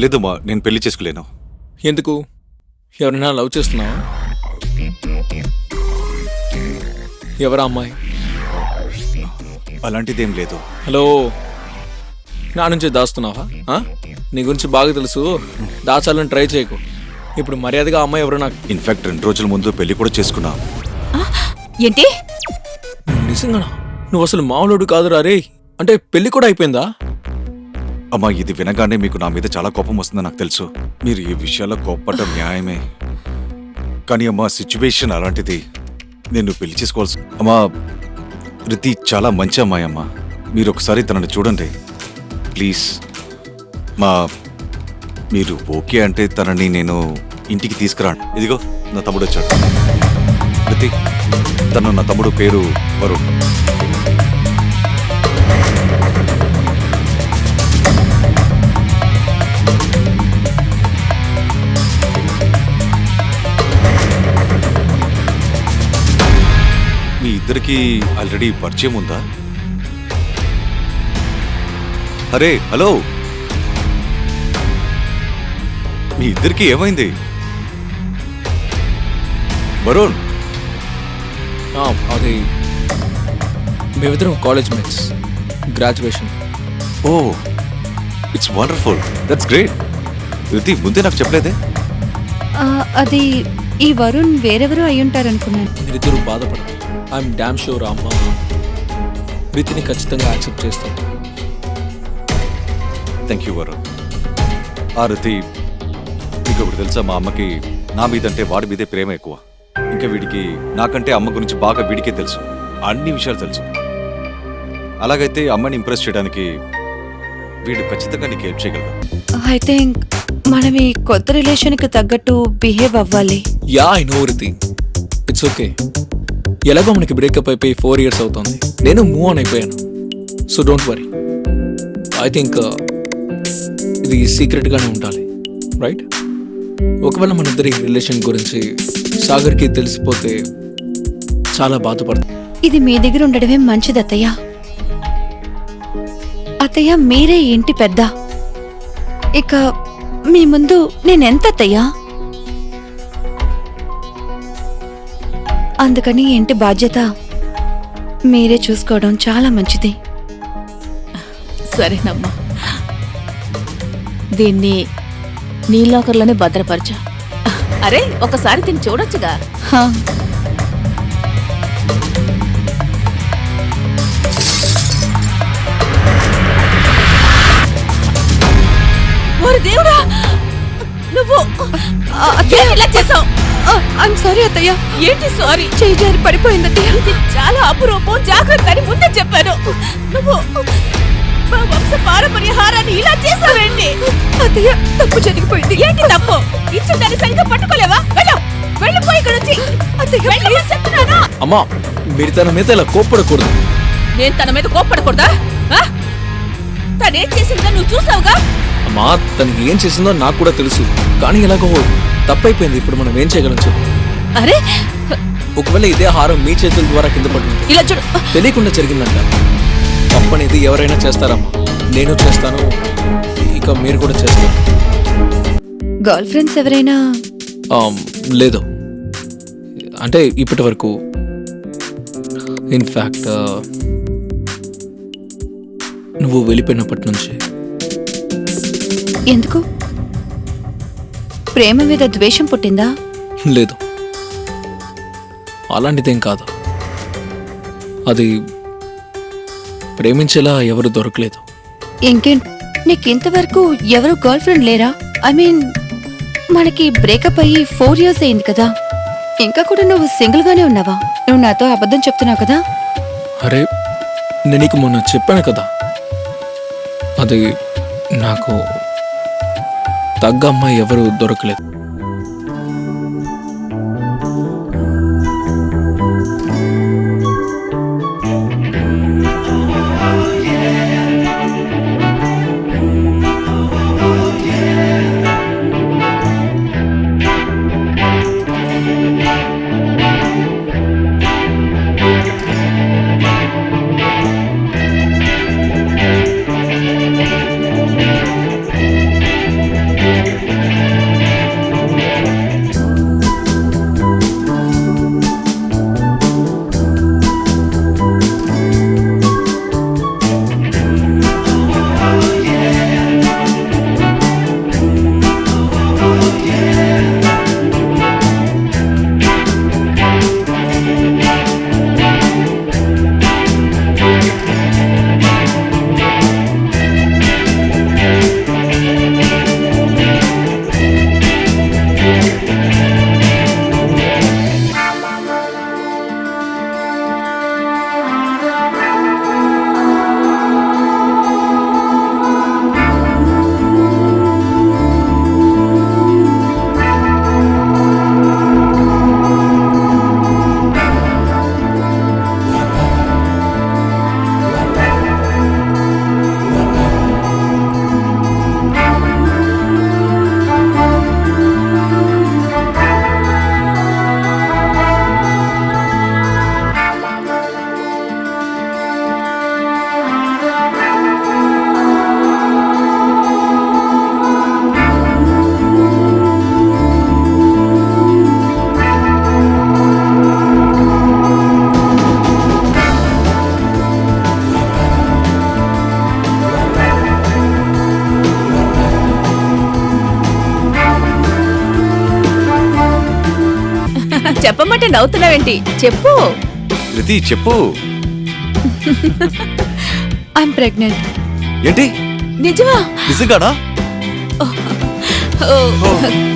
లేదమ్మా, నేను పెళ్లి చేసుకోలేను. ఎందుకు? ఎవరైనా లవ్ చేస్తున్నావా? ఎవరా అమ్మాయి? అలాంటిదేం లేదు. హలో, నా నుంచి దాస్తున్నావా? నీ గురించి బాగా తెలుసు, దాచాలని ట్రై చేయకు. ఇప్పుడు మర్యాదగా అమ్మాయి ఎవరు నాకు? ఇన్ఫాక్ట్ 2 రోజుల ముందు పెళ్లి కూడా చేసుకున్నా. ఏంటి? నిజంగానా? నువ్వు అసలు మామూలుడు కాదురా రే. అంటే పెళ్లి కూడా అయిపోయిందా? అమ్మా, ఇది వినగానే మీకు నా మీద చాలా కోపం వస్తుందని నాకు తెలుసు. మీరు ఈ విషయాల్లో కోప్పడటం న్యాయమే. కానీ అమ్మా, సిచ్యువేషన్ అలాంటిది. నేను పెళ్లి చేసుకోవాల్సి. అమ్మా, రితి చాలా మంచి అమ్మాయి అమ్మా. మీరు ఒకసారి తనని చూడండి ప్లీజ్. మీరు ఓకే అంటే తనని నేను ఇంటికి తీసుకురాను. ఇదిగో నా తమ్ముడు వచ్చాడు. రితి, తను నా తమ్ముడు, పేరు వరుణ్. మీ ఇద్దరికి ఆల్రెడీ పరిచయం ఉందా? అరే హలో, మీ ఇద్దరికి ఏమైంది? వరుణ్, అది మేమిద్దరం college mates, graduation. Oh, it's wonderful, that's great. Riti, ముందే నాకు చెప్పలేదే? అది ఈ వరుణ్ వేరెవరో అయ్యుంటారనుకున్నాను. మీరిద్దరూ బాధపడదు. ఐఎమ్ డామ్ షూర్ అమ్మ రితిని ఖచ్చితంగా యాక్సెప్ట్ చేస్తాను. Thank you Varun. రితి, మీకు ఇప్పుడు తెలుసా, మా అమ్మకి నా మీదంటే వాడి మీదే ప్రేమ ఎక్కువ. ఇంకా వీడికి నాకంటే అమ్మ గురించి బాగా వీడికే తెలుసు, అన్ని విషయాలు తెలుసు. అలాగైతే అమ్మని ఇంప్రెస్ చేయడానికి వీడు ఖచ్చితంగా నీకు హెల్ప్ చేయగలడు. ఐ థింక్ మనం ఈ కొత్త రిలేషన్కి తగ్గట్టు బిహేవ్ అవ్వాలి. Yeah, I know Riti, it's okay. ఎలాగో మనకి బ్రేకప్ అయిపోయి 4 years అవుతుంది. నేను మూవ్ ఆన్ అయిపోయాను. So don't worry. I think ఇది సీక్రెట్గానే ఉండాలి, రైట్? ఒకవేళ మన ఇద్దరి రిలేషన్ గురించి సాగర్కి తెలిసిపోతే చాలా బాధపడుతుంది. ఇది మీ దగ్గర ఉండడమే మంచిది అత్తయ్య. అత్తయ్య, మీరే ఇంటి పెద్ద. ఇక మీ ముందు నేనెంత అత్తయ్యా? అందుకని ఇంటి బాధ్యత మీరే చూసుకోవడం చాలా మంచిది. సరేనమ్మా, దీన్ని నీ లాకర్లోనే భద్రపరచు. అరే, ఒకసారి దీన్ని చూడొచ్చుగా. హా. ఓరి దేవుడా, నువ్వు ఇలా చేసావు? ఐమ్ సారీ అత్తయ్య. ఏంటి సారీ? చేయి జారి పడిపోయింది అత్తయ్య. ఇది చాలా అపురూపం, జాగ్రత్త అని ముందే చెప్పాను. నువ్వు మా వంశ పారంపర్యహారాన్ని ఇలా చేసావేంటి? అత్తయ్య, తప్పు జరిగిపోయింది. ఏంటి తప్పు? ఇచ్చిన దాన్ని సరిగ్గా పట్టుకోలేవా? వెళ్ళిపోయి ఇక్కడ నుంచి. అత్తయ్య, చెప్తున్నానా? అమ్మా, మీరు తన మీద ఇలా కోప్పడకూడదు. నేను తన మీద కోప్పడకూడదా? తనేం చేసిందో నువ్వు చూసావుగా. అమ్మా, తను ఏం చేసిందో నాకు కూడా తెలుసు. కానీ ఎలాగో తప్పైపోయింది. ఇప్పుడు మనం ఏం చేయగలం చెప్పు? అరే, ఒకవేళ ఇదే హారం మీ చేతుల ద్వారా కింద పడుతుంది, ఇలా చూడు. తెలియకుండా జరిగిందంట. తప్పనేది ఎవరైనా చేస్తారమ్మా. నేను చేస్తాను, ఇక మీరు కూడా చేస్తారు. గర్ల్ ఫ్రెండ్స్ ఎవరైనా? లేదు, అంటే ఇప్పటి వరకు. ఇన్ఫ్యాక్ట్ నువ్వు వెళ్ళిపోయినప్పటి నుంచి. ఎందుకు? ప్రేమ మీద ద్వేషం పుట్టిందా? లేదు, అలాంటిదేం కాదు. అది ప్రేమించేలా ఎవరు దొరకలేదు. ఇంకేం, నీకింతవరకు ఎవరు గర్ల్ ఫ్రెండ్ లేరా? ఐ మీన్, మనకి బ్రేకప్ అయ్యి 4 years అయింది కదా. ఇంకా కూడా నువ్వు సింగిల్ గానే ఉన్నావా? నువ్వు నాతో అబద్ధం చెప్తున్నావు కదా? అరే, నేను నీకు మొన్న చెప్పాను కదా, అది నాకు తగ్గ అమ్మాయి ఎవరు దొరకలేదు. చెప్పమంటే నవ్వుతున్నావేంటి? చెప్పు. రితి చెప్పు. I'm pregnant. ఏంటి నిజమా? నిజంగానా?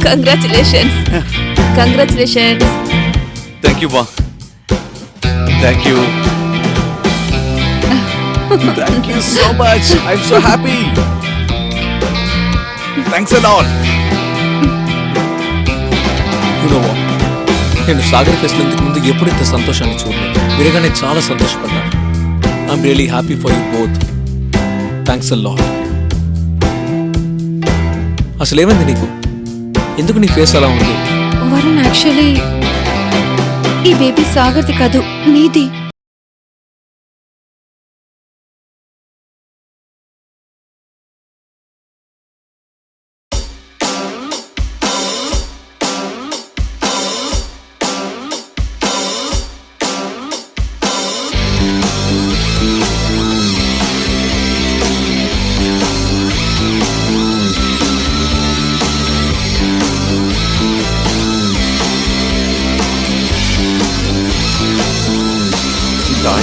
కంగ్రాచులేషన్స్. కంగ్రాచులేషన్స్. థ్యాంక్ యూ మా. Thank you. Thank you so much. I'm so happy. Thanks a lot. You know what? నేను సాగర్ ఫెస్ట్ ఇంతకు ముందు ఎప్పుడు ఇంత సంతోషాన్ని చూడలేదు. విరగానే చాలా సంతోషపడ్డాను. I'm really happy for you both. Thanks a lot. అసలు ఏమైంది నీకు? ఎందుకు నీ ఫేస్ అలా ఉంది? వరుణ్, యాక్చువల్లీ ఈ బేబీ సాగర్ది కాదు, నీది.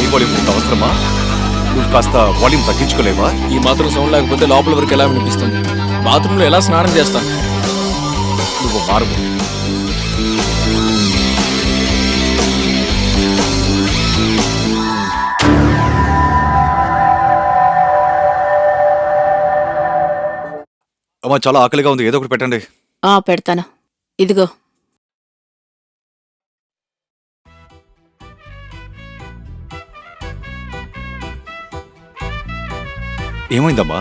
హై వాల్యూమ్ నీకు అవసరమా? నువ్వు కాస్త వాల్యూమ్ తగ్గించుకోలేవా? ఈ మాత్రం సౌండ్ లేకపోతే లోపల వరకు ఎలా వినిపిస్తుంది? బాత్రూంలో ఎలా స్నానం చేస్తాను? నువ్వు మారవు. అమ్మా చాలా ఆకలిగా ఉంది, ఏదో ఒకటి పెట్టండి. పెడతాను. ఇదిగో. ఏమైందమ్మా?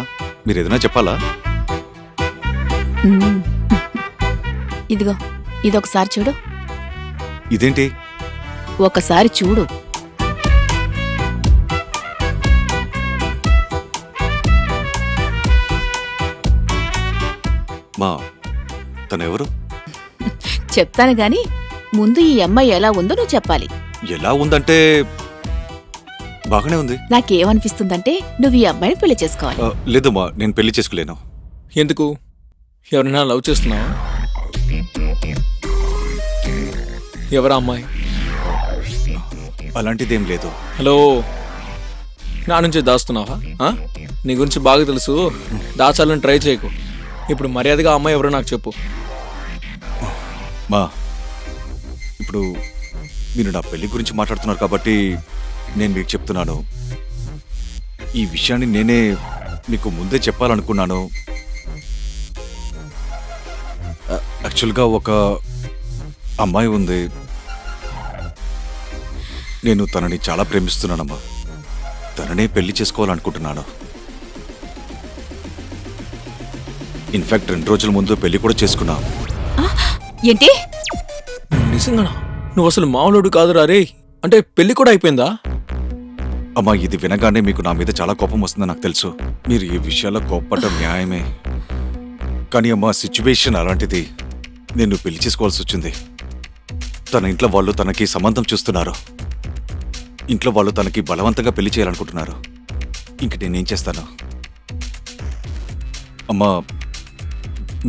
మీరు ఏదైనా చెప్పాలా? ఇదిగో, ఇదొకసారి చూడు. ఇదేంటి? ఒకసారి చూడు. మా తనెవరు? చెప్తాను గాని ముందు ఈ అమ్మాయి ఎలా ఉందో నువ్వు చెప్పాలి. ఎలా ఉందంటే బాగానే ఉంది. నాకేమనిపిస్తుందంటే నువ్వు ఈ అమ్మాయిని పెళ్లి చేసుకోవాలి. లేదమ్మా, నేను పెళ్లి చేసుకోలేను. ఎందుకు? ఎవరైనా లవ్ చేస్తున్నావా? ఎవరా అమ్మాయి? అలాంటిదేం లేదు. హలో, నా నుంచి దాస్తున్నావా? నీ గురించి బాగా తెలుసు, దాచాలని ట్రై చేయకు. ఇప్పుడు మర్యాదగా అమ్మాయి ఎవరో నాకు చెప్పు. మా ఇప్పుడు మీరు నా పెళ్లి గురించి మాట్లాడుతున్నారు కాబట్టి నేను మీకు చెప్తున్నాను. ఈ విషయాన్ని నేనే మీకు ముందే చెప్పాలనుకున్నాను. యాక్చువల్గా ఒక అమ్మాయి ఉంది, నేను తనని చాలా ప్రేమిస్తున్నానమ్మా. తననే పెళ్లి చేసుకోవాలనుకుంటున్నాను. ఇన్ఫాక్ట్ 2 రోజుల ముందు పెళ్లి కూడా చేసుకున్నా. ఏంటి? నిజంగానా? నువ్వు అసలు మామూలుడు కాదురా రే. అంటే పెళ్లి కూడా అయిపోయిందా? అమ్మా ఇది వినగానే మీకు నా మీద చాలా కోపం వస్తుందని నాకు తెలుసు. మీరు ఈ విషయాల్లో కోప్పడటం న్యాయమే. కానీ అమ్మా సిచ్యువేషన్ అలాంటిది. నేను పెళ్లి చేసుకోవాల్సి వచ్చింది. తన ఇంట్లో వాళ్ళు తనకి సంబంధం చూస్తున్నారు. ఇంట్లో వాళ్ళు తనకి బలవంతంగా పెళ్లి చేయాలనుకుంటున్నారు. ఇంక నేనేం చేస్తాను? అమ్మా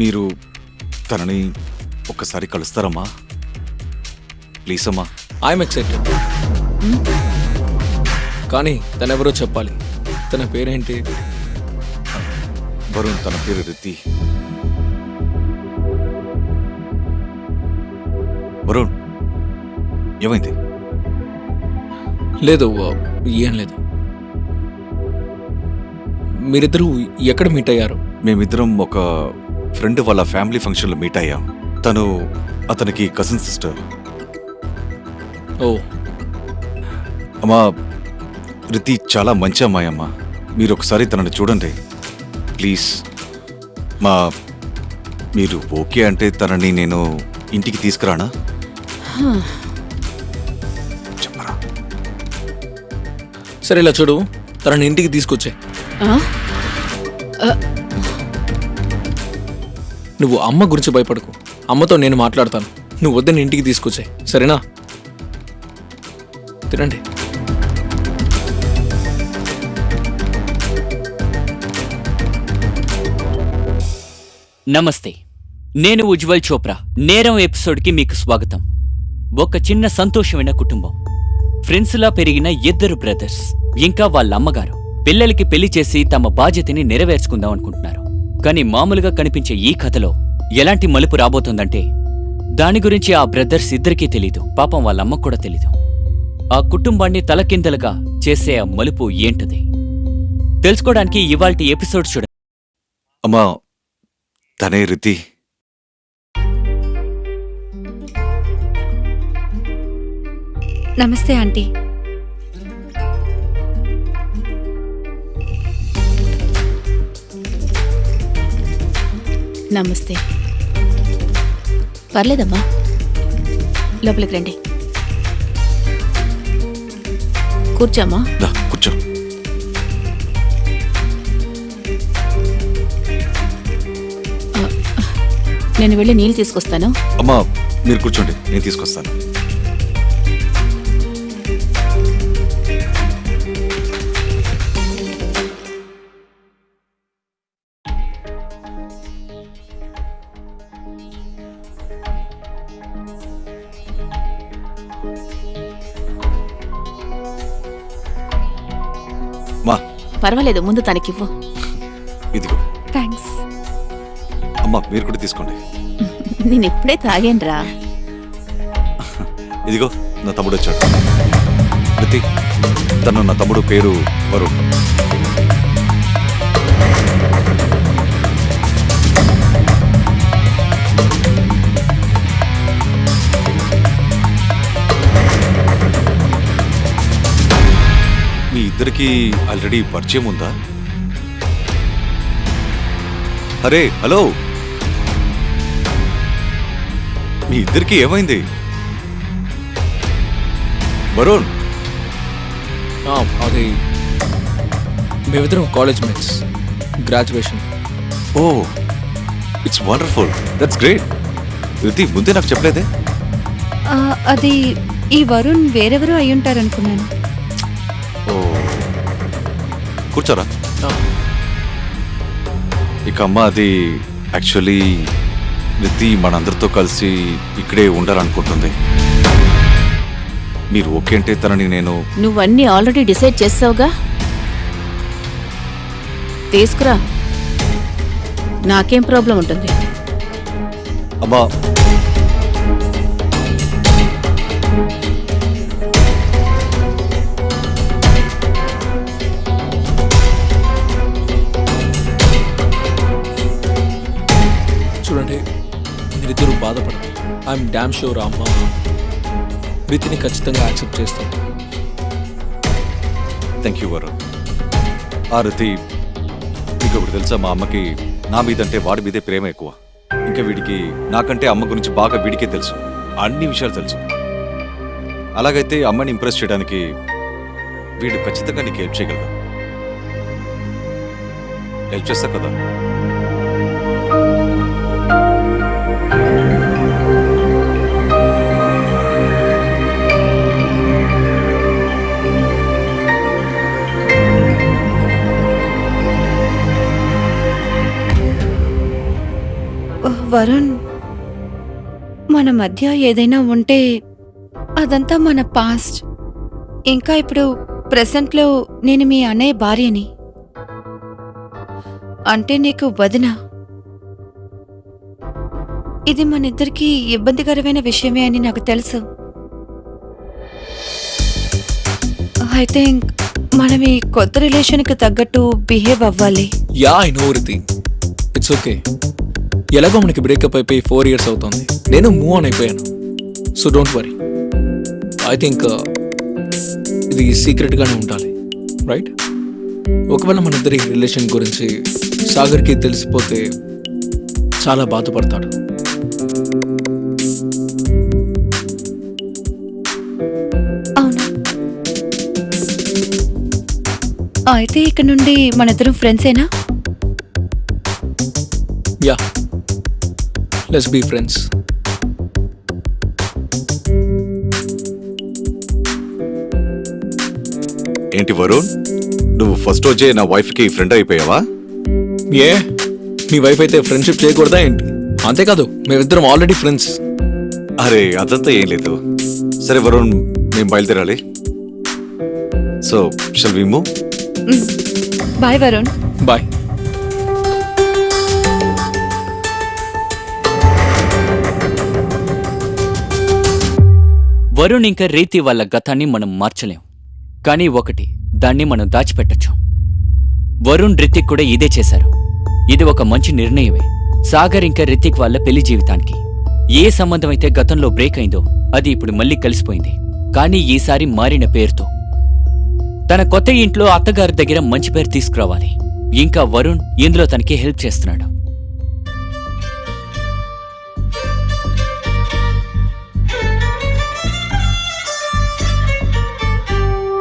మీరు తనని ఒక్కసారి కలుస్తారమ్మా? ప్లీజ్ అమ్మా. I'm excited. కానీ తనెవరో చెప్పాలి. తన పేరేంటి? వరుణ్, తన పేరు రితి. వరుణ్, ఏమైంది? లేదు, ఏం లేదు. మీరిద్దరూ ఎక్కడ మీట్ అయ్యారు? మేమిద్దరం ఒక ఫ్రెండ్ వాళ్ళ ఫ్యామిలీ ఫంక్షన్లో మీట్ అయ్యాం. తను అతనికి కజిన్ సిస్టర్. ఓ, అమ్మా రితి చాలా మంచి అమ్మాయి అమ్మా. మీరు ఒకసారి తనని చూడండి ప్లీజ్. మీరు ఓకే అంటే తనని నేను ఇంటికి తీసుకురానా? చెప్పరా? సరే ఇలా చూడు, తనని ఇంటికి తీసుకొచ్చే. నువ్వు అమ్మ గురించి భయపడకు. అమ్మతో నేను మాట్లాడతాను. నువ్వు వద్దని ఇంటికి తీసుకొచ్చే, సరేనా? తినండి. నమస్తే, నేను ఉజ్వల్ చోప్రా. నేరం ఎపిసోడ్కి మీకు స్వాగతం. ఒక చిన్న సంతోషమైన కుటుంబం. ఫ్రెండ్స్లా పెరిగిన ఇద్దరు బ్రదర్స్ ఇంకా వాళ్ళ అమ్మగారు పిల్లలకి పెళ్లి చేసి తమ బాధ్యతని నెరవేర్చుకుందాం అనుకుంటున్నారు. కానీ మామూలుగా కనిపించే ఈ కథలో ఎలాంటి మలుపు రాబోతుందంటే దాని గురించి ఆ బ్రదర్స్ ఇద్దరికీ తెలీదు. పాపం వాళ్ళ అమ్మకు కూడా తెలీదు. ఆ కుటుంబాన్ని తలకిందలుగా చేసే ఆ మలుపు ఏంటది తెలుసుకోవడానికి ఇవాల్టి ఎపిసోడ్ చూడండి. అమ్మా తనే రితి. నమస్తే ఆంటీ. నమస్తే. పర్లేదమ్మా, లోపలికి రండి. కూర్చోమ్మా. దా కూర్చో. నేను వెళ్ళి నీళ్ళు తీసుకొస్తాను. అమ్మా మీరు కూర్చోండి, నేను తీసుకొస్తాను. మా పర్వాలేదు, ముందు తనకివ్వు. ఇదిగో. థ్యాంక్స్. అమ్మా మీరు కూడా తీసుకోండి. నేను ఇప్పుడే తాగానురా. ఇదిగో నా తమ్ముడు వచ్చాడు. రితి తను నా తమ్ముడు, పేరు వరుణ్. మీ ఇద్దరికి ఆల్రెడీ పరిచయం ఉందా? అరే హలో, మీ ఇద్దరికి ఏమైంది? వరుణ్ అది మేమిద్దరం college mates, graduation. Oh it's wonderful, that's great. Riti ముందే నాకు చెప్పలేదే. అది ఈ వరుణ్ వేరెవరో అయ్యుంటారనుకున్నాను. ఓ కూర్చోరా. ఇక అమ్మ అది యాక్చువల్లీ రితి మనందరితో కలిసి ఇక్కడే ఉండాలనుకుంటుంది. మీరు ఓకే అంటే తనని నేను... నువ్వన్నీ ఆల్రెడీ డిసైడ్ చేసావుగా, తీసుకురా. నాకేం ప్రాబ్లం ఉంటుంది? అమ్మా చూడండి, మీరిద్దరూ బాధపడదు. ఐఎమ్ డామ్ షూర్ అమ్మ రీతిని ఖచ్చితంగా యాక్సెప్ట్ చేస్తాం. Thank you Varun. ఆ రితి మీకు ఇప్పుడు తెలుసా, మా అమ్మకి నా మీదంటే వాడి మీదే ప్రేమ ఎక్కువ. ఇంకా వీడికి నాకంటే అమ్మ గురించి బాగా వీడికే తెలుసు, అన్ని విషయాలు తెలుసు. అలాగైతే అమ్మని ఇంప్రెస్ చేయడానికి వీడు ఖచ్చితంగా నీకు హెల్ప్ చేయగలడు. హెల్ప్ చేస్తా కదా? వరుణ్, మన మధ్య ఏదైనా ఉంటే అదంతా మన పాస్ట్. ఇంకా ఇప్పుడు ప్రెసెంట్లో నేను మీ అన్నయ్య భార్యని. అంటే నీకు వదిన. ఇది మన ఇద్దరికీ ఇబ్బందికరమైన విషయమే అని నాకు తెలుసు. ఐ థింక్ మనం ఈ కొత్త రిలేషన్కి తగ్గట్టు బిహేవ్ అవ్వాలి. Yeah I know Riti, it's okay. ఎలాగో మనకి బ్రేకప్ అయిపోయి 4 years అవుతుంది. నేను మూవ్ ఆన్ అయిపోయాను. So don't worry. I think ఇది సీక్రెట్గానే ఉండాలి, రైట్? ఒకవేళ మన ఇద్దరి రిలేషన్ గురించి సాగర్కి తెలిసిపోతే చాలా బాధపడతాడు. అవును. అయితే ఇక నుండి మన ఇద్దరం ఫ్రెండ్సేనా? Yeah, let's be friends. ఏంటి వరుణ్, నువ్వు ఫస్ట్ రోజే నా వైఫ్కి ఫ్రెండ్ అయిపోయావా? ఏ, మీ వైఫ్ అయితే ఫ్రెండ్షిప్ చేయకూడదా ఏంటి? అంతేకాదు, మేమిద్దరం ఆల్రెడీ ఫ్రెండ్స్. అరే అదంతా ఏం లేదు. సరే వరుణ్, మేము బయలుదేరాలి. So shall we move? Bye Varun. Bye. Varun ఇంకా రీతి వాళ్ళ గతాన్ని మనం మార్చలేం, కానీ ఒకటి, దాన్ని మనం దాచిపెట్టచ్చు. వరుణ్ రితిక్ కూడా ఇదే చేశారు. ఇది ఒక మంచి నిర్ణయమే సాగర్ ఇంకా రితిక్ వాళ్ళ పెళ్లి జీవితానికి. ఏ సంబంధం అయితే గతంలో బ్రేక్ అయిందో అది ఇప్పుడు మళ్ళీ కలిసిపోయింది, కానీ ఈసారి మారిన పేరుతో. తన కొత్త ఇంట్లో అత్తగారి దగ్గర మంచి పేరు తీసుకురావాలి. ఇంకా వరుణ్ ఇందులో తనకి హెల్ప్ చేస్తున్నాడు.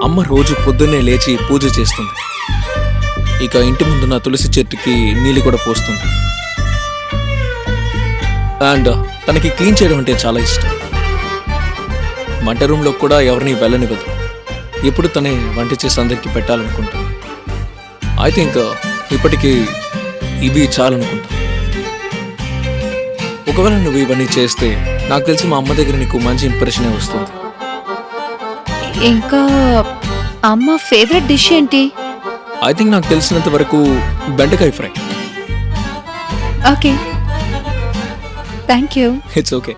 అమ్మ రోజు పొద్దున్నే లేచి పూజ చేస్తుంది. ఇక ఇంటి ముందున్న తులసి చెట్టుకి నీళ్ళు కూడా పోస్తుంది. అండ్ తనకి క్లీన్ చేయడం అంటే చాలా ఇష్టం. వంట రూమ్లో కూడా ఎవరిని వెళ్ళనివ్వదు. ఎప్పుడు తనే వంట చేసి అందరికీ పెట్టాలనుకుంటుంది. ఐ థింక్ ఇప్పటికీ ఇవి చాలనుకుంటా. ఒకవేళ నువ్వు ఇవన్నీ చేస్తే నాకు తెలిసి మా అమ్మ దగ్గర నీకు మంచి ఇంప్రెషనే వస్తుంది. ఇంకా అమ్మ ఫేవరెట్ డిష్ ఏంటి? ఐ థింక్ నాకు తెలిసినంత వరకు బెండకాయ fry. Okay, thank you. It's okay.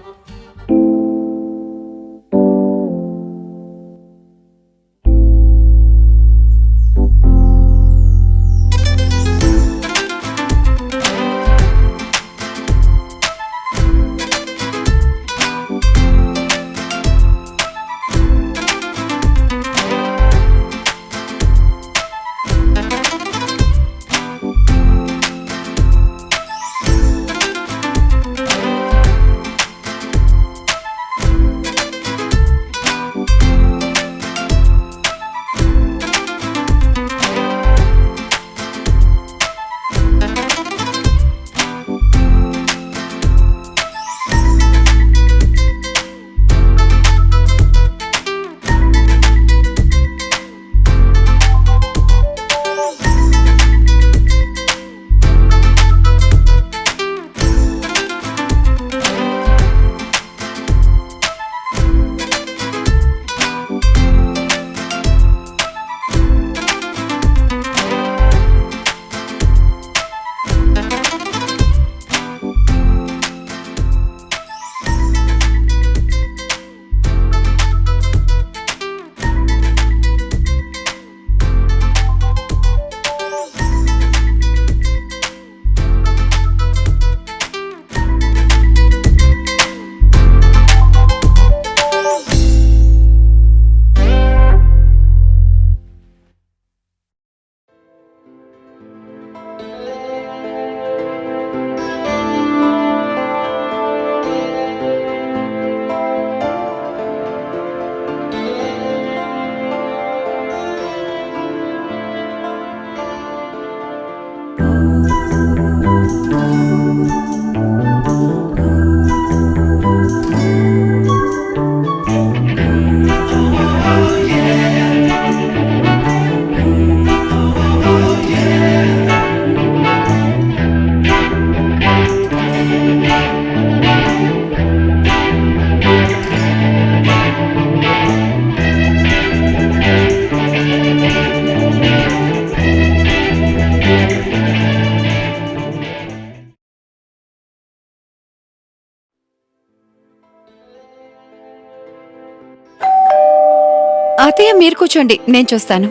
అత్తయ్య మీరు కూర్చోండి, నేను చూస్తాను.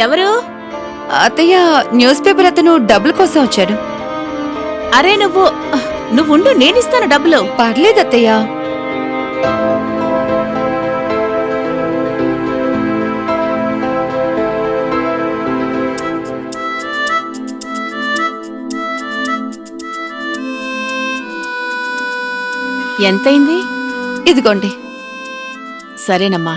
ఎవరు? అత్తయ్య, న్యూస్ పేపర్ అతను డబ్బుల కోసం వచ్చాడు. అరే నువ్వుండు, నేనిస్తాను డబ్బులు. పర్లేదు అత్తయ్య. ఎంతైంది? ఇదిగోండి. సరేనమ్మా.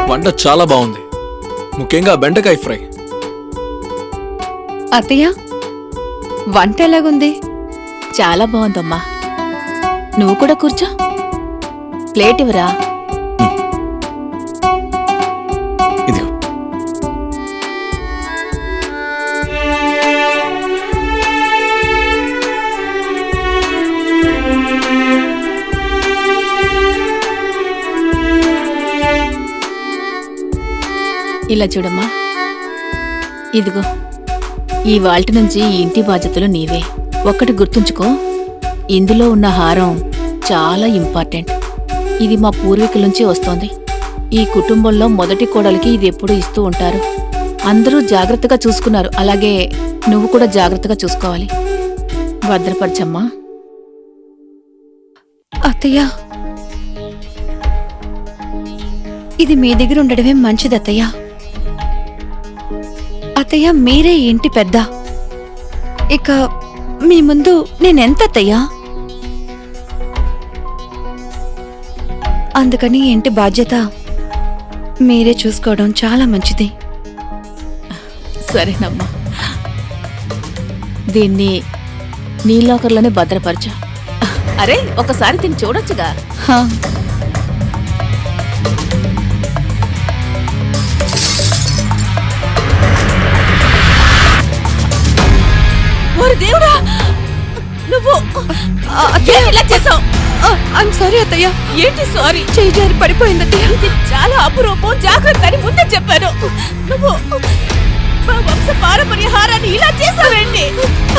వంట చాలా బాగుంది, ముఖ్యంగా బెండకాయ ఫ్రై. అత్తయ్య వంట ఎలాగుంది? చాలా బాగుందమ్మా. నువ్వు కూడా కూర్చో. ప్లేట్ ఇవ్వరా. ఇదిగో. ఇలా చూడమ్మా, ఇదిగో ఈ వాల్టి నుంచి ఈ ఇంటి బాధ్యతలు నీవే. ఒక్కటి గుర్తుంచుకో, ఇందులో ఉన్న హారం చాలా ఇంపార్టెంట్. ఇది మా పూర్వీకుల నుంచి వస్తోంది. ఈ కుటుంబంలో మొదటి కోడలికి ఇది ఎప్పుడూ ఇస్తూ ఉంటారు. అందరూ జాగ్రత్తగా చూసుకున్నారు, అలాగే నువ్వు కూడా జాగ్రత్తగా చూసుకోవాలి. భద్రపరచమ్మా. అత్తయ్య ఇది మీ దగ్గర ఉండడమే మంచిది అత్తయ్య. అత్తయ్య మీరే ఈ ఇంటి పెద్ద. ఇక మీ ముందు నేనెంత అత్తయ్యా? అందుకని ఈ ఇంటి బాధ్యత మీరే చూసుకోవడం చాలా మంచిది. సరేనమ్మా, దీన్ని నీ లాకర్లోనే భద్రపరచు. అరే ఒకసారి దీన్ని చూడొచ్చుగా. హా, ఓరి దేవుడా, నువ్వు ఇలా చేసావు. ఐమ్ సారీ అత్తయ్య. ఏంటి సారీ? చేయి జారి పడిపోయింది అత్తయ్య. ఇది చాలా అపురూపం, జాగ్రత్త అని ముందే చెప్పాను. నువ్వు మా వంశ పారంపర్య హారాన్ని ఇలా చేసావేంటి?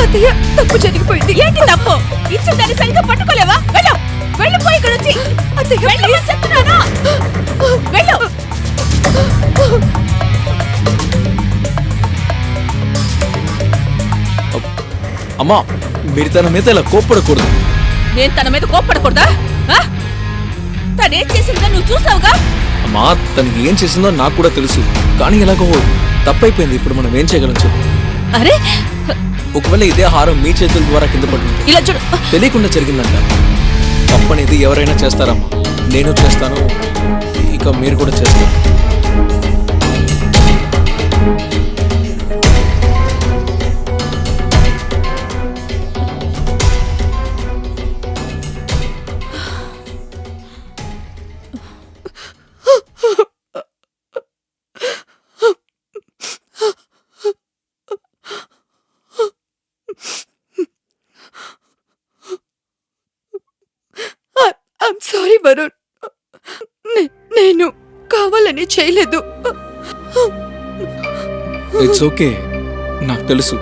అత్తయ్య తప్పు జరిగిపోయింది. ఏంటి తప్పు? ఇచ్చిన దాన్ని సరిగ్గా పట్టుకోలేవా? వెళ్ళు, వెళ్ళిపోయి ఇక్కడ నుంచి. అత్తయ్య వెళ్ళు చెప్తున్నానా? వెళ్ళు. అమ్మా, మీరు తన మీద ఇలా కోప్పడకూడదు. నేను తన మీద కోప్పడకూడదా? తనేం చేసిందో నువ్వు చూసావుగా. అమ్మా, తనకి ఏం చేసిందో నాకు కూడా తెలుసు, కానీ ఎలాగో తప్పైపోయింది. ఇప్పుడు మనం ఏం చేయగలం చెప్పు? అరే ఒకవేళ ఇదే హారం మీ చేతుల ద్వారా కింద పడుతుంది, ఇలా చూడు. తెలియకుండా జరిగిందంట. తప్పనేది ఎవరైనా చేస్తారమ్మా, నేను చేస్తాను, ఇక మీరు కూడా చేస్తారు. I'm sorry Varun. నేను కావాలని చేయలేదు. ఇట్స్ ఓకే, నాకు తెలుసు.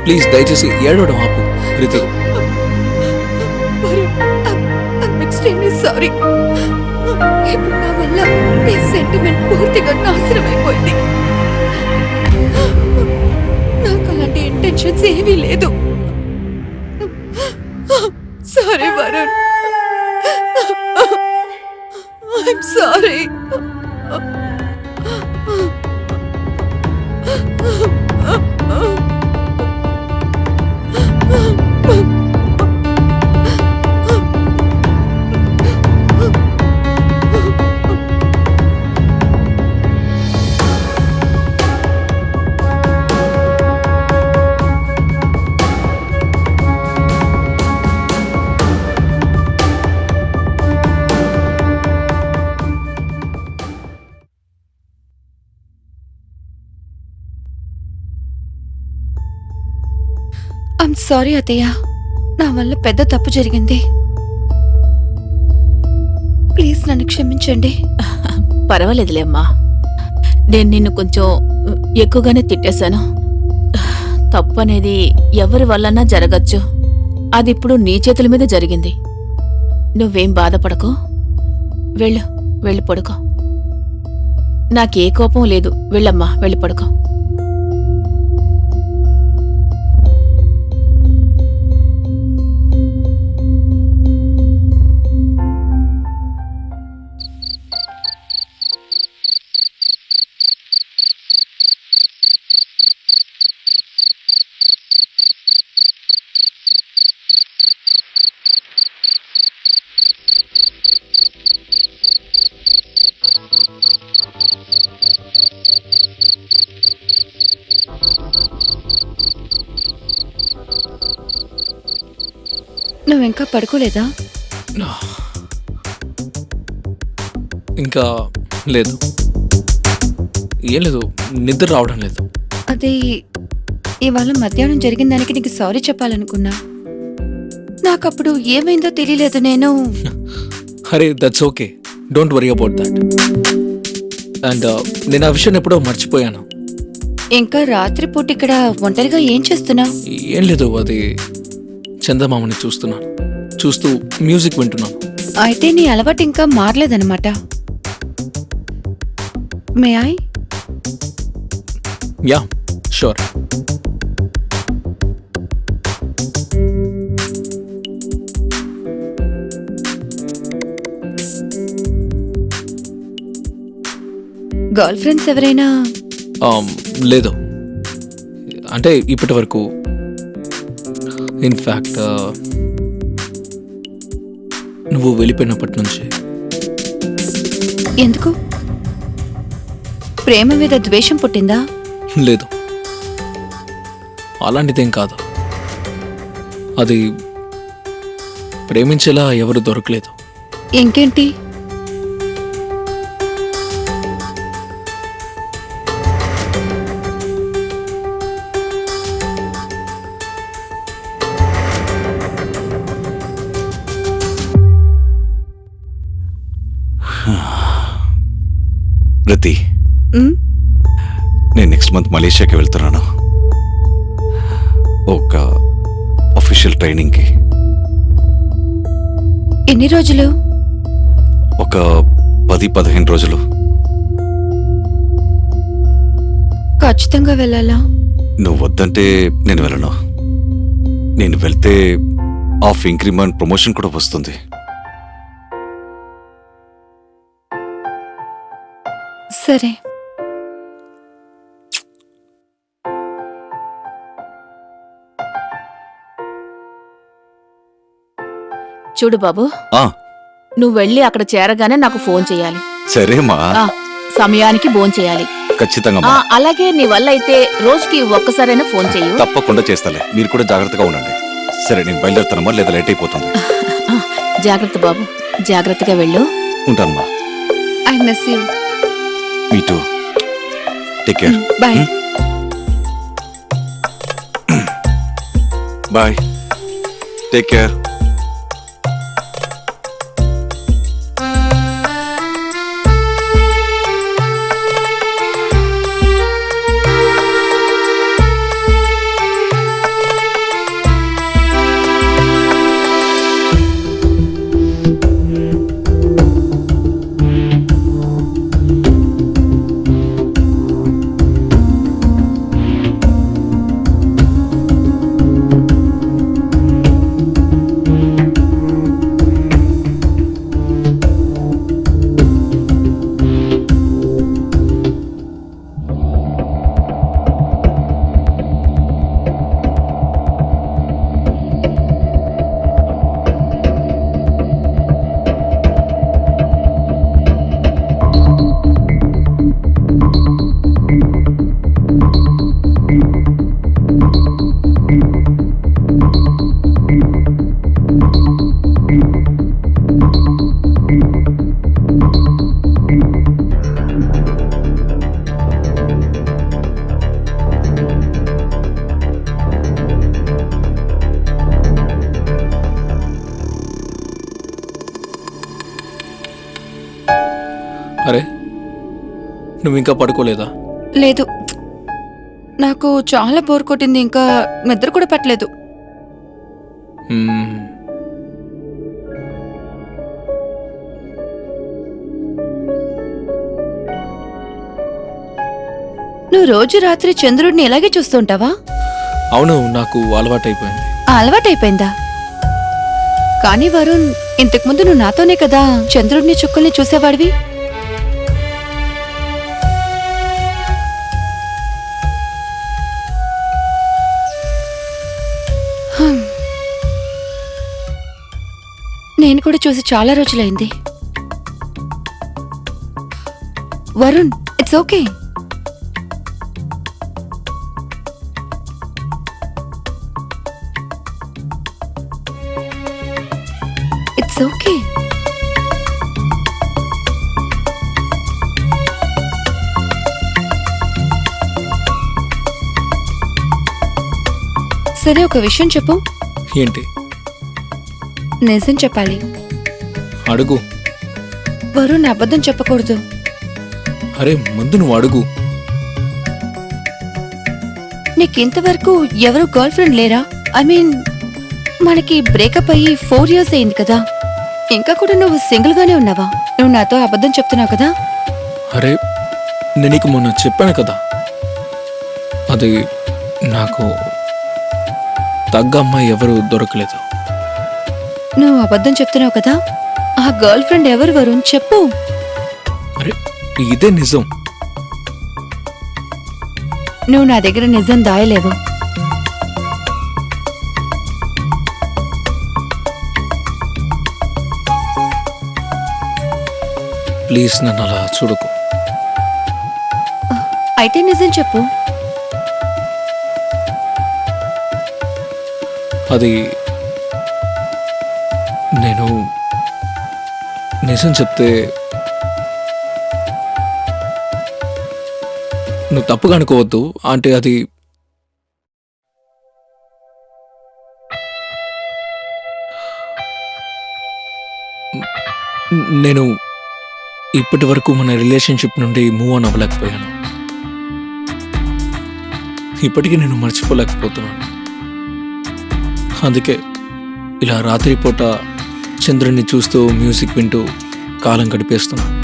ప్లీజ్ దయచేసి ఏడవడం ఆపు Riti. Varun, I'm extremely sorry. ఇప్పుడు నా వల్ల నీ సెంటిమెంట్ పూర్తిగా నాశనం అయిపోయింది. నాకు అలాంటి ఇంటెన్షన్స్ ఏమీ లేదు. Sorry Varun, I'm sorry. I'm sorry అత్తయ్య, నా వల్ల పెద్ద తప్పు జరిగింది. ప్లీజ్ నన్ను క్షమించండి. పర్వాలేదులే అమ్మా, నేను నిన్ను కొంచెం ఎక్కువగానే తిట్టేశాను. తప్పు అనేది ఎవరి వల్లన్నా జరగచ్చు. అది ఇప్పుడు నీ చేతుల మీద జరిగింది. నువ్వేం బాధపడకు. వెళ్ళు, వెళ్ళి పడుకో. నాకే కోపం లేదు. వెళ్ళమ్మా, వెళ్ళి పడుకో. నువ్వింకా పడుకోలేదా? ఇంకా లేదు, ఏం లేదు, నిద్ర రావడం లేదు. అది ఇవాళ మధ్యాహ్నం జరిగిన దానికి నీకు సారీ చెప్పాలనుకున్నా. నాకప్పుడు ఏమైందో తెలియలేదు. అరే that's okay, don't worry about that. And నేను ఆ విషయం ఎప్పుడో మర్చిపోయాను. ఇంకా రాత్రిపూట ఇక్కడ ఒంటరిగా ఏం చేస్తున్నావు? ఏం లేదు, అది చందమామని చూస్తున్నాను, చూస్తూ మ్యూజిక్ వింటున్నాను. అయితే నీ అలవాటు ఇంకా మారలేదన్నమాట. May I? Yeah sure. Girl friends ఎవరైనా? లేదు, అంటే ఇప్పటి వరకు. ఇన్ఫ్యాక్ట్ నువ్వు వెళ్ళిపోయినప్పటి నుంచి. ఎందుకు? ప్రేమ మీద ద్వేషం పుట్టిందా? లేదు, అలాంటిదేం కాదు. అది ప్రేమించేలా ఎవరు దొరకలేదు. ఇంకేంటి? రతి, ఉమ్, నేను నెక్స్ట్ మంత్ మలేషియాకి వెళ్తున్నాను, ఒక అఫీషియల్ ట్రైనింగ్కి. ఎన్ని రోజులు? ఒక 10-15 రోజులు. ఖచ్చితంగా వెళ్ళాలా? నువ్వు వద్దంటే నేను వెళ్ళను. నేను వెళ్తే ఆఫ్ ఇంక్రిమెంట్ ప్రమోషన్ కూడా వస్తుంది. సరే. చూడు బాబు, ఆ, నువ్వు వెళ్ళి అక్కడ చేరగానే నాకు ఫోన్ చేయాలి. సరేమా, ఆ, సమయానికి ఫోన్ చేయాలి. ఖచ్చితంగా ఆ, అలాగే నీ వల్ల అయితే రోజుకి ఒక్కసారైనా ఫోన్ చెయ్యు. తప్పకుండా చేస్తాలే. మీరు కూడా జాగ్రత్తగా ఉండండి. సరే, నేను బయలుదేరుతానమ్మా, లేదా లేట్ అయిపోతుంది. ఆ, జాగ్రత్త బాబు, జాగ్రత్తగా వెళ్ళు. ఉంటానమ్మా. I miss you. Me too. Take care. Bye. Bye. Take care. అరే, నువ్వు ఇంకా పడుకోలేదా? లేదు, నాకు చాలా బోర్ కొట్టింది. ఇంకా నిద్ర కూడా పట్టలేదు. మ్మ్. నువ్వు రోజు రాత్రి చంద్రుడిని ఇలాగే చూస్తుంటావా? అవును, నాకు అలవాటైపోయింది. ఆ అలవాటైపోయిందా? కానీ వరుణ్, ఇంతకుముందు నువ్వు నాతోనే కదా చంద్రుడిని చుక్కల్ని చూసేవాడివి. నేను కూడా చూసి చాలా రోజులైంది. Varun, it's okay. It's okay. సరే, ఒక విషయం చెప్పు. ఏంటి? నిజం చెప్పాలి. అడుగు. వరుణ్ అబద్ధం చెప్పకూడదు. అరే ముందు నువ్వు అడుగు. నీకింతవరకు ఎవరు గర్ల్ ఫ్రెండ్ లేరా? ఐ మీన్, మనకి బ్రేకప్ అయ్యి 4 years అయింది కదా. ఇంకా కూడా నువ్వు సింగిల్ గానే ఉన్నావా? నువ్వు నాతో అబద్ధం చెప్తున్నావు కదా. అరే నేను నీకు మొన్న చెప్పాను కదా, అది నాకు తగ్గ అమ్మాయి ఎవరు దొరకలేదు. నువ్వు అబద్ధం చెప్తున్నావు కదా. ఆ గర్ల్ ఫ్రెండ్ ఎవరు వరుణ్? చెప్పు. అరే ఇదే నిజం. నువ్వు నా దగ్గర నిజం దాయలేవు. ప్లీజ్ నన్ను అలా చూడకు. అయితే నిజం చెప్పు. అది నేను నిజం చెప్తే నువ్వు తప్పుగా అనుకోవద్దు. అంటే అది నేను ఇప్పటి వరకు మన రిలేషన్షిప్ నుండి మూవ్ ఆన్ అవ్వలేకపోయాను. ఇప్పటికీ నేను మర్చిపోలేకపోతున్నాను. అందుకే ఇలా రాత్రిపూట చంద్రుడిని చూస్తూ మ్యూజిక్ వింటూ కాలం గడిపేస్తున్నాను.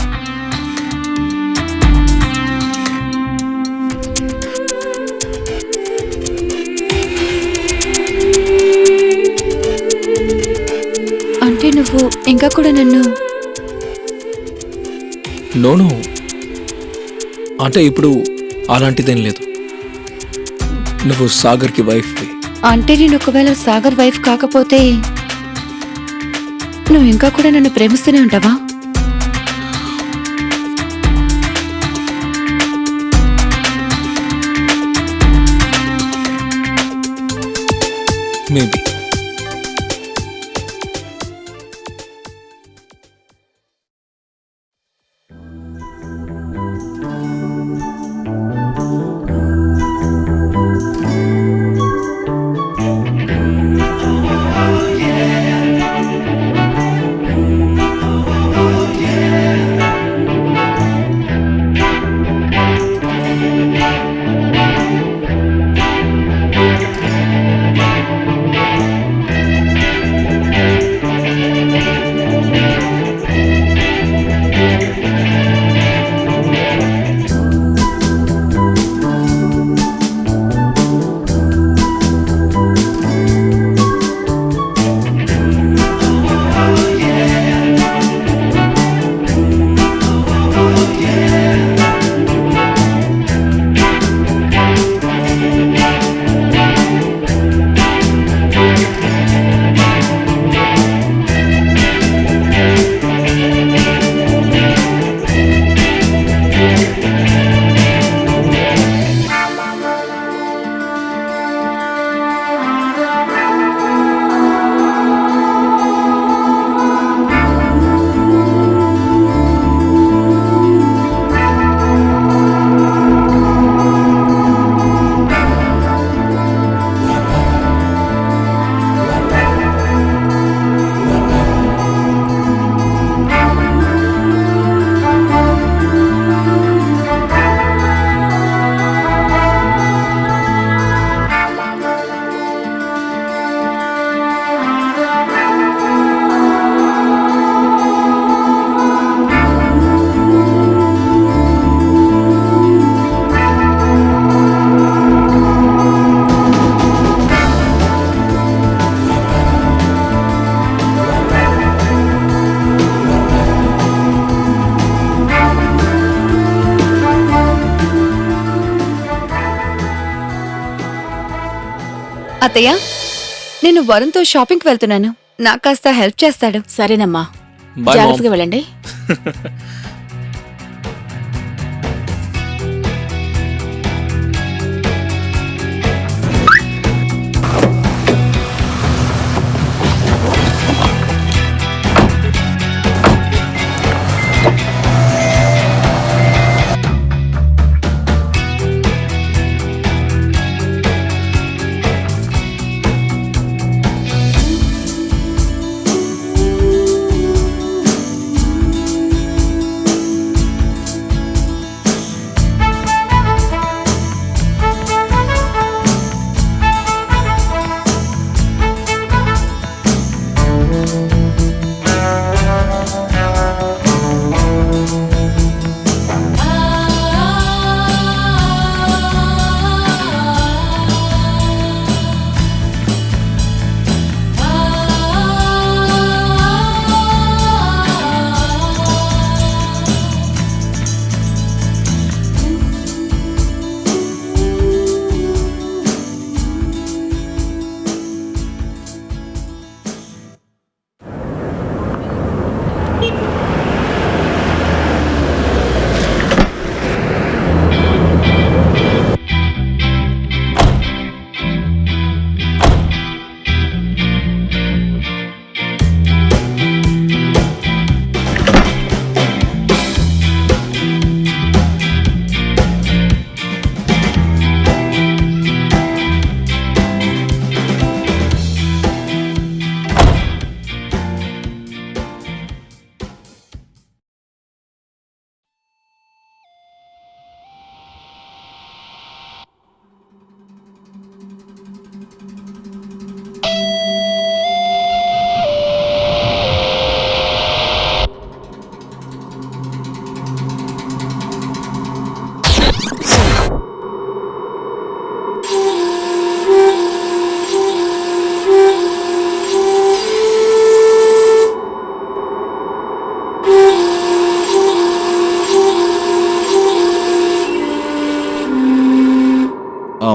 అంటే నువ్వు ఇంకా కూడా నన్ను... నోను, అంటే ఇప్పుడు అలాంటిదేం లేదు. నువ్వు సాగర్కి వైఫ్వి. అంటే నేను ఒకవేళ సాగర్ వైఫ్ కాకపోతే నువ్వు ఇంకా కూడా నన్ను ప్రేమిస్తూనే ఉంటావా? మేబీ. అత్తయ్య, నేను వరుణ్తో షాపింగ్కి వెళ్తున్నాను. నాకు కాస్త హెల్ప్ చేస్తాడు. సరేనమ్మా, Bye, జాగ్రత్తగా వెళ్ళండి.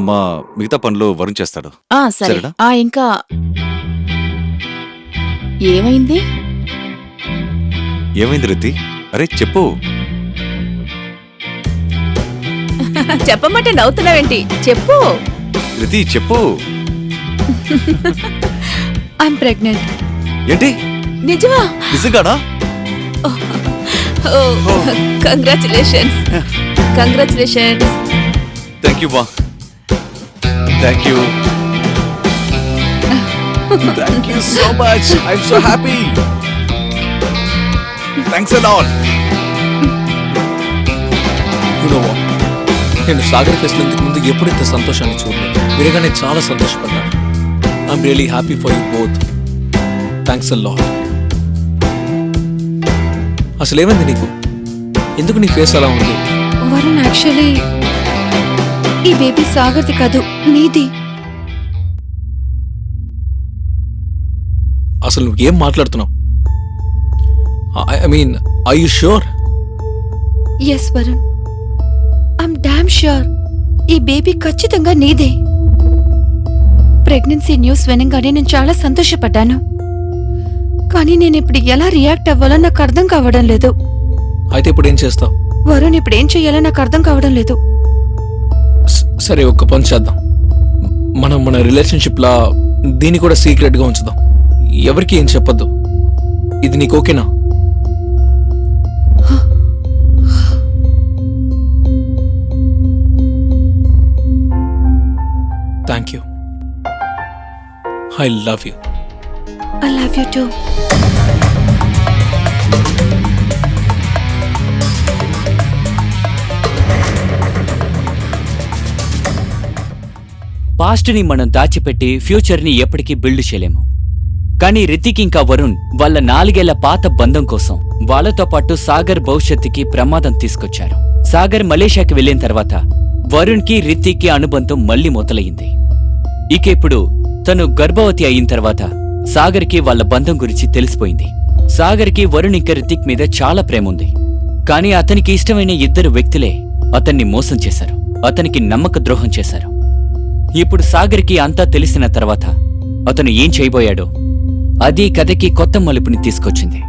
మా మిగతా పనులు వరుణ్ చేస్తాడు. సరే. సరేనా? ఇంకా ఏమైంది? ఏమైంది రితి? అరే చెప్పు. చెప్పమంటే నవ్వుతున్నావేంటి? చెప్పు. రితి చెప్పు. I'm pregnant. ఏంటి? నిజమా? నిజంగానా? కంగ్రాచులేషన్స్. కంగ్రాచులేషన్స్. థ్యాంక్ యూ మా. Thank you. Thank you so much. I'm so happy. Thanks a lot. You know what, నేను సాగర్ ఫెస్ట్ ఇంతకు ముందు ఎప్పుడు ఇంత సంతోషాన్ని చూడలేదు. వినగానే చాలా సంతోషపడ్డాను. I'm really happy for you both. Thanks a lot. అసలు ఏమైంది నీకు? ఎందుకు నీ ఫేస్ అలా ఉంది? వరుణ్ యాక్చువల్లీ ఈ బేబీ సాగర్ది కాదు, నీది. అసలు నువ్వు ఏం మాట్లాడుతున్నావు? I mean, are you sure? Yes Varun, I'm damn sure. ఈ బేబీ ఖచ్చితంగా నీదే. ప్రెగ్నెన్సీ న్యూస్ వినగానే నేను చాలా సంతోషపడ్డాను. కానీ నేను ఇప్పుడు ఎలా రియాక్ట్ అవ్వాలో నాకు అర్థం కావడం లేదు. అయితే ఇప్పుడు ఏం చేస్తావు? వరుణ్ ఇప్పుడు ఏం చెయ్యాలో నాకు అర్థం కావడం లేదు. సరే, ఒక్క పని చేద్దాం. మనం మన రిలేషన్షిప్ లా దీన్ని కూడా సీక్రెట్ గా ఉంచుదాం. ఎవరికి ఏం చెప్పొద్దు. ఇది నీకు ఓకేనా? Thank you. I love you. I love you too. పాస్ట్ని మనం దాచిపెట్టి ఫ్యూచర్ని ఎప్పటికీ బిల్డ్ చేయలేము. కానీ రితిక్ ఇంకా వరుణ్ వాళ్ళ 4 ఏళ్ల పాత బంధం కోసం వాళ్ళతో పాటు సాగర్ భవిష్యత్తుకి ప్రమాదం తీసుకొచ్చారు. సాగర్ మలేషియాకి వెళ్లిన తర్వాత వరుణ్కి రితిక్కి అనుబంధం మళ్లీ మొదలయ్యింది. ఇక ఇప్పుడు తను గర్భవతి అయిన తర్వాత సాగర్కి వాళ్ళ బంధం గురించి తెలిసిపోయింది. సాగర్కి వరుణ్ ఇంకా రితిక్ మీద చాలా ప్రేమ ఉంది. కానీ అతనికి ఇష్టమైన 2 వ్యక్తులే అతన్ని మోసం చేశారు, అతనికి నమ్మక ద్రోహం చేశారు. ఇప్పుడు సాగర్కి అంతా తెలిసిన తర్వాత అతను ఏం చేయబోయాడో అది కథకి కొత్త మలుపుని తీసుకొచ్చింది.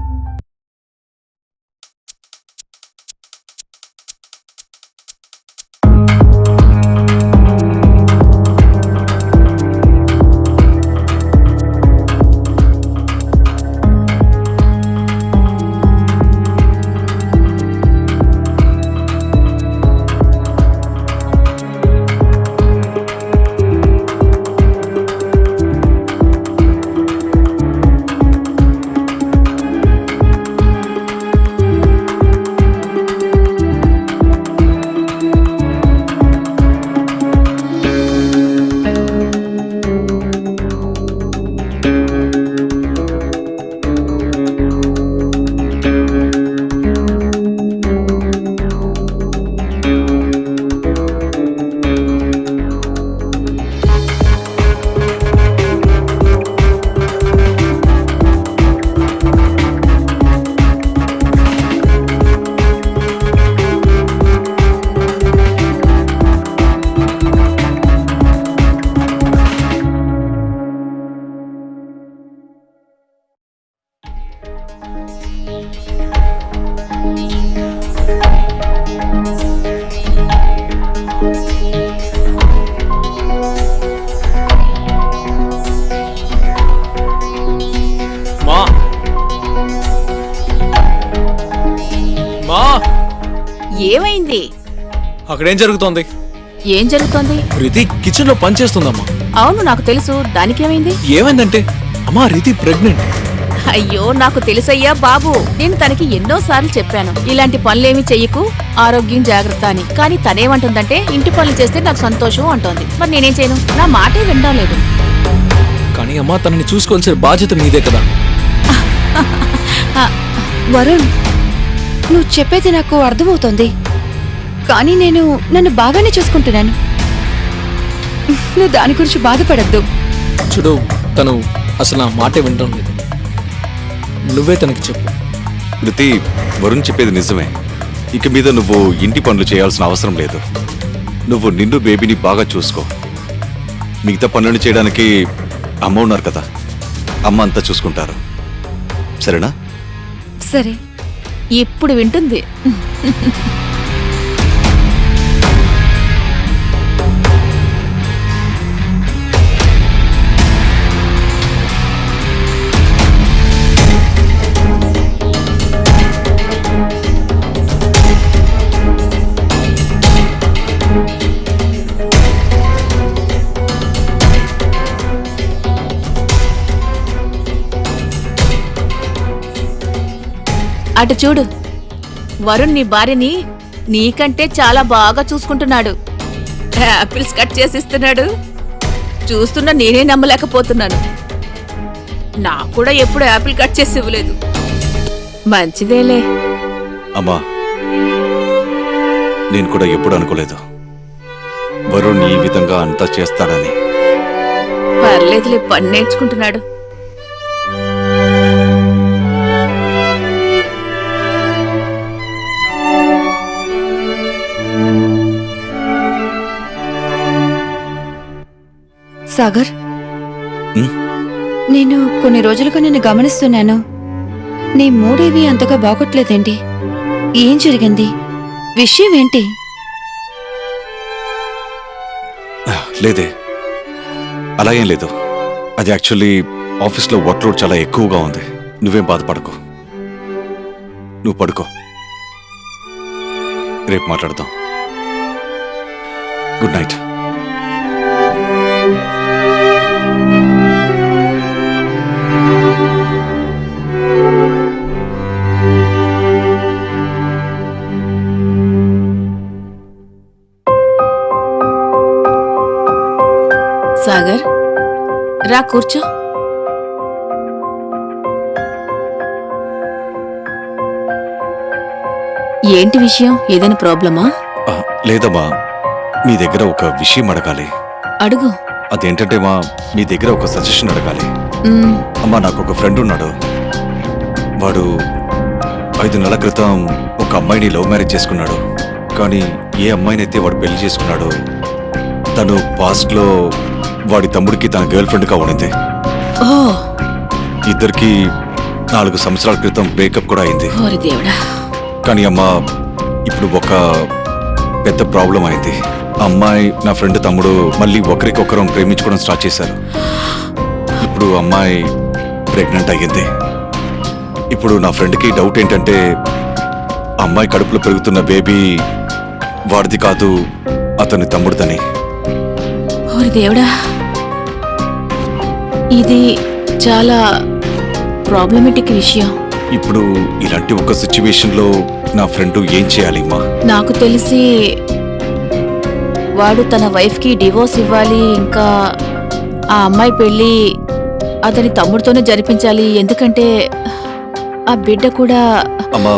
ఏమైంది? అక్కడేం జరుగుతోంది? ఏం జరుగుతోంది? రితి కిచెన్ లో పనిచేస్తుందమ్మా. అవును, నాకు తెలుసు. దానికేమైంది? ఏమైందంటే అమ్మా, రితి ప్రెగ్నెంట్. అయ్యో, నాకు తెలుసయ్యా బాబు. నేను తనకి ఎన్నోసార్లు చెప్పాను, ఇలాంటి పనులేమీ చెయ్యకు, ఆరోగ్యం జాగ్రత్త అని. కానీ తనేమంటుందంటే ఇంటి పనులు చేస్తే నాకు సంతోషం అంటోంది. మరి నేనేం చేయను? నా మాటే వినడం లేదు. కానీ అమ్మా, తనని చూసుకోవాల్సిన బాధ్యత మీదే కదా. వరుణ్, నువ్వు చెప్పేది నాకు అర్థమవుతోంది. కానీ నన్ను బాగానే చూసుకుంటున్నాను. నువ్వు దాని గురించి బాధపడద్దు. చూడు, తను అసలు నా మాటే వినడం లేదు. నువ్వే తనకి చెప్పు. రితి, వరుణ్ చెప్పేది నిజమే. ఇక మీద నువ్వు ఇంటి పనులు చేయాల్సిన అవసరం లేదు. నువ్వు నిన్ను బేబీని బాగా చూసుకో. మిగతా పనులను చేయడానికి అమ్మ ఉన్నారు కదా, అమ్మ అంతా చూసుకుంటారు. సరేనా? సరే. ఇప్పుడు వింటుంది. అటు చూడు, వరుణ్ నీ భార్యని నీకంటే చాలా బాగా చూసుకుంటున్నాడు. యాపిల్స్ కట్ చేసిస్తున్నాడు. చూస్తున్నా నేనే నమ్మలేకపోతున్నాను. నాకు కూడా ఎప్పుడు యాపిల్ కట్ చేసి ఇవ్వలేదు. మంచిదేలే. అమ్మా, నేను కూడా ఎప్పుడు అనుకోలేదు వరుణ్ ఈ విధంగా అంతా చేస్తాడని. పర్లేదులే, పని నేర్చుకుంటున్నాడు. సాగర్, ఉమ్, నేను కొన్ని రోజులుగా నిన్ను గమనిస్తున్నాను. నీ మూడేవి అంతగా బాగోట్లేదేంటి? ఏం జరిగింది? విషయం ఏంటి? లేదే, అలా ఏం లేదు. అది యాక్చువల్లీ ఆఫీస్లో వర్క్ లోడ్ చాలా ఎక్కువగా ఉంది. నువ్వేం బాధపడకు, నువ్వు పడుకో, రేపు మాట్లాడదాం. Good night. సాగర్, రా కూర్చో. ఏంటి విషయం? ఏదైనా ప్రాబ్లమా? లేదమ్మా, మీ దగ్గర ఒక విషయం అడగాలి. అడుగు. అదేంటంటే మీ దగ్గర ఒక సజెషన్ అడగాలి. మ్, అమ్మా, నాకు ఒక ఫ్రెండ్ ఉన్నాడు. వాడు 5 నెలల క్రితం ఒక అమ్మాయిని లవ్ మ్యారేజ్ చేసుకున్నాడు. కానీ ఏ అమ్మాయినైతే వాడు పెళ్లి చేసుకున్నాడో తను పాస్ట్ లో వాడి తమ్ముడికి తన గర్ల్ ఫ్రెండ్ గా ఉండింది. ఓ, ఇద్దరికి 4 సంవత్సరాల క్రితం బ్రేకప్ కూడా అయింది. ఓరి దేవుడా. కానీ అమ్మా, ఇప్పుడు ఒక పెద్ద ప్రాబ్లం అయింది. ఆ అమ్మాయి నా ఫ్రెండ్ తమ్ముడు మళ్ళీ ఒకరికొకరం ప్రేమించుకోవడం స్టార్ట్ చేశారు. ఇప్పుడు అమ్మాయి ప్రెగ్నెంట్ అయ్యింది. ఇప్పుడు నా ఫ్రెండ్కి డౌట్ ఏంటంటే అమ్మాయి కడుపులో పెరుగుతున్న బేబీ వాడిది కాదు, అతని తమ్ముడిదని. ఓరి దేవుడా, ఇది చాలా ప్రాబ్లమేటిక్ విషయం. ఇప్పుడు ఇలాంటి ఒక సిచ్యువేషన్ లో నా ఫ్రెండ్ ఏం చేయాలి అమ్మా? నాకు తెలిసి వాడు తన వైఫ్ కి డివోర్స్ ఇవ్వాలి. ఇంకా ఆ అమ్మాయి పెళ్లి అతని తమ్ముడితోనే జరిపించాలి. ఎందుకంటే ఆ బిడ్డ కూడా. అమ్మా,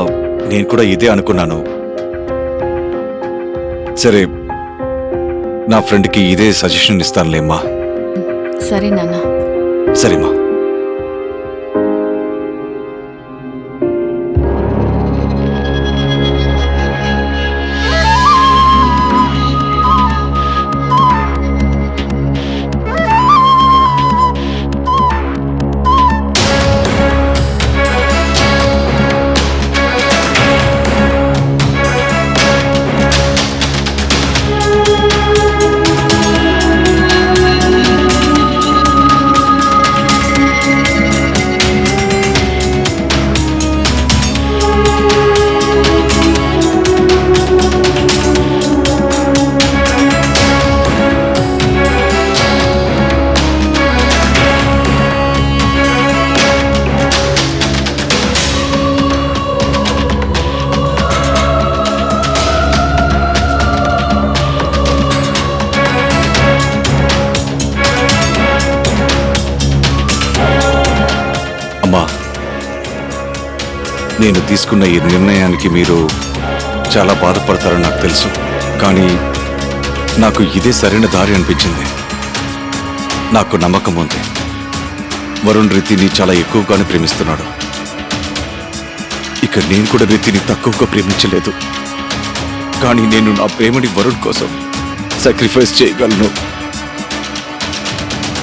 నేను కూడా ఇదే అనుకున్నాను. సరే, నా ఫ్రెండ్కి ఇదే సజెషన్ ఇస్తానులేమ్మా. సరే నాన్న. సరేమ్మా. అమ్మా, నేను తీసుకున్న ఈ నిర్ణయానికి మీరు చాలా బాధపడతారని నాకు తెలుసు. కానీ నాకు ఇదే సరైన దారి అనిపించింది. నాకు నమ్మకం ఉంది, వరుణ్ రితిని చాలా ఎక్కువగానే ప్రేమిస్తున్నాడు. ఇక నేను కూడా రితిని తక్కువగా ప్రేమించలేదు. కానీ నేను నా ప్రేమని వరుణ్ కోసం సాక్రిఫైస్ చేయగలను.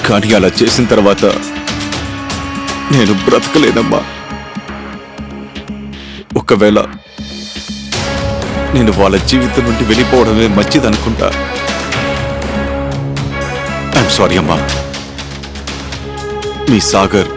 కానీ అలా చేసిన తర్వాత నేను బ్రతకలేనమ్మా. ఒకవేళ నేను వాళ్ళ జీవితం నుండి వెళ్ళిపోవడమే మంచిదనుకుంటా. ఐఎమ్ సారీ అమ్మా. మీ సాగర్.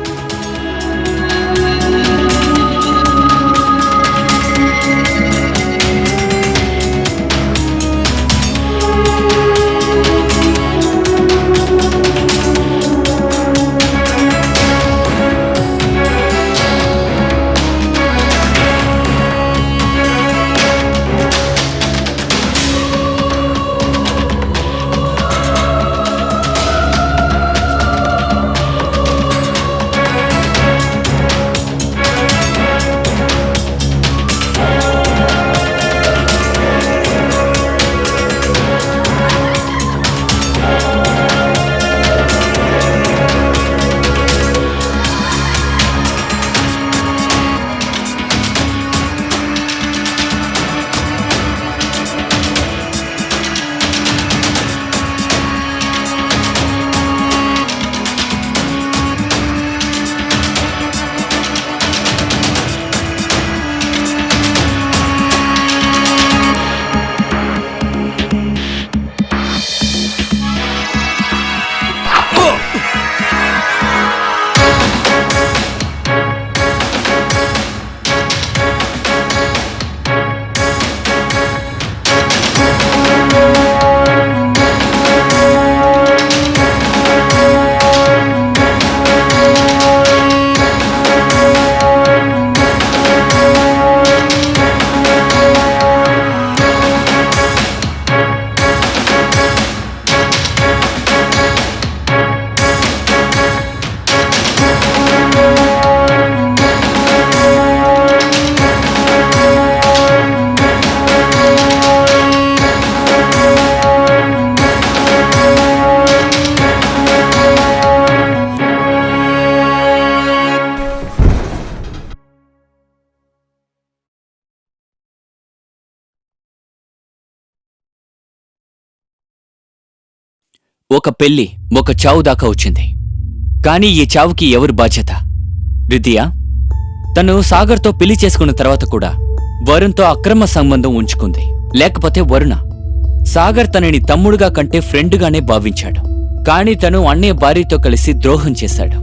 ఒక పెళ్లి ఒక చావు దాకా వచ్చింది. కానీ ఈ చావుకి ఎవరు బాధ్యత? రిదియా? తను సాగర్తో పెళ్లి చేసుకున్న తర్వాత కూడా వరుణ్తో అక్రమ సంబంధం ఉంచుకుంది. లేకపోతే వరుణ? సాగర్ తనని తమ్ముడుగా కంటే ఫ్రెండుగానే భావించాడు. కానీ తను అన్నయ్య భార్యతో కలిసి ద్రోహం చేశాడు.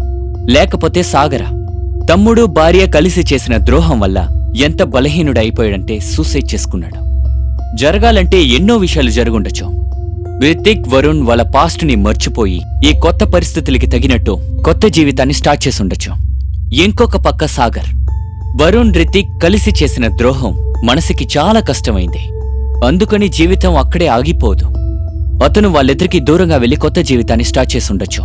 లేకపోతే సాగర? తమ్ముడు భార్య కలిసి చేసిన ద్రోహం వల్ల ఎంత బలహీనుడైపోయాడంటే సూసైడ్ చేసుకున్నాడు. జరగాలంటే ఎన్నో విషయాలు జరుగుండొచ్చు. రితిక్, వరుణ్ వాళ్ళ పాస్ట్ ని మర్చిపోయి ఈ కొత్త పరిస్థితులకి తగినట్టు కొత్త జీవితాన్ని స్టార్ట్ చేసుండొచ్చు. ఇంకొక పక్క సాగర్. వరుణ్, రితిక్ కలిసి చేసిన ద్రోహం మనసుకి చాలా కష్టమైంది. అందుకని జీవితం అక్కడే ఆగిపోదు. అతను వాళ్ళిద్దరికీ దూరంగా వెళ్లి కొత్త జీవితాన్ని స్టార్ట్ చేసుండొచ్చు.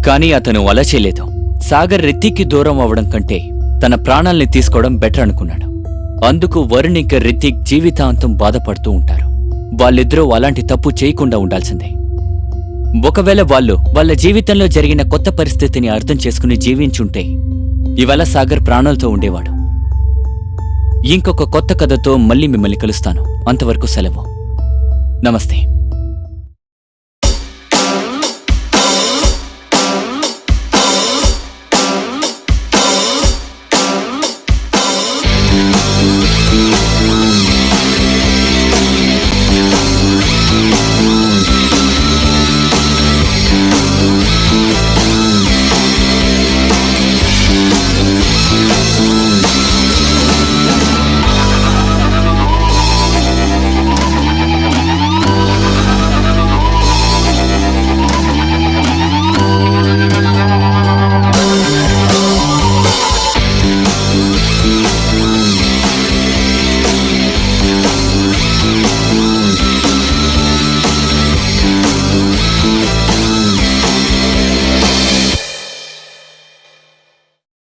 కానీ అతను అలా చేయలేదు. సాగర్ రితిక్కి దూరం అవ్వడం కంటే తన ప్రాణాల్ని తీసుకోవడం బెటర్ అనుకున్నాడు. అందుకు వరుణ్ ఇంకా రితిక్ జీవితాంతం బాధపడుతూ ఉంటారు. వాళ్ళిద్దరూ అలాంటి తప్పు చేయకుండా ఉండాల్సిందే. ఒకవేళ వాళ్ళు వాళ్ళ జీవితంలో జరిగిన కొత్త పరిస్థితిని అర్థం చేసుకుని జీవించుంటే ఇవాళ సాగర్ ప్రాణాలతో ఉండేవాడు. ఇంకొక కొత్త కథతో మళ్ళీ మిమ్మల్ని కలుస్తాను. అంతవరకు సెలవు. నమస్తే.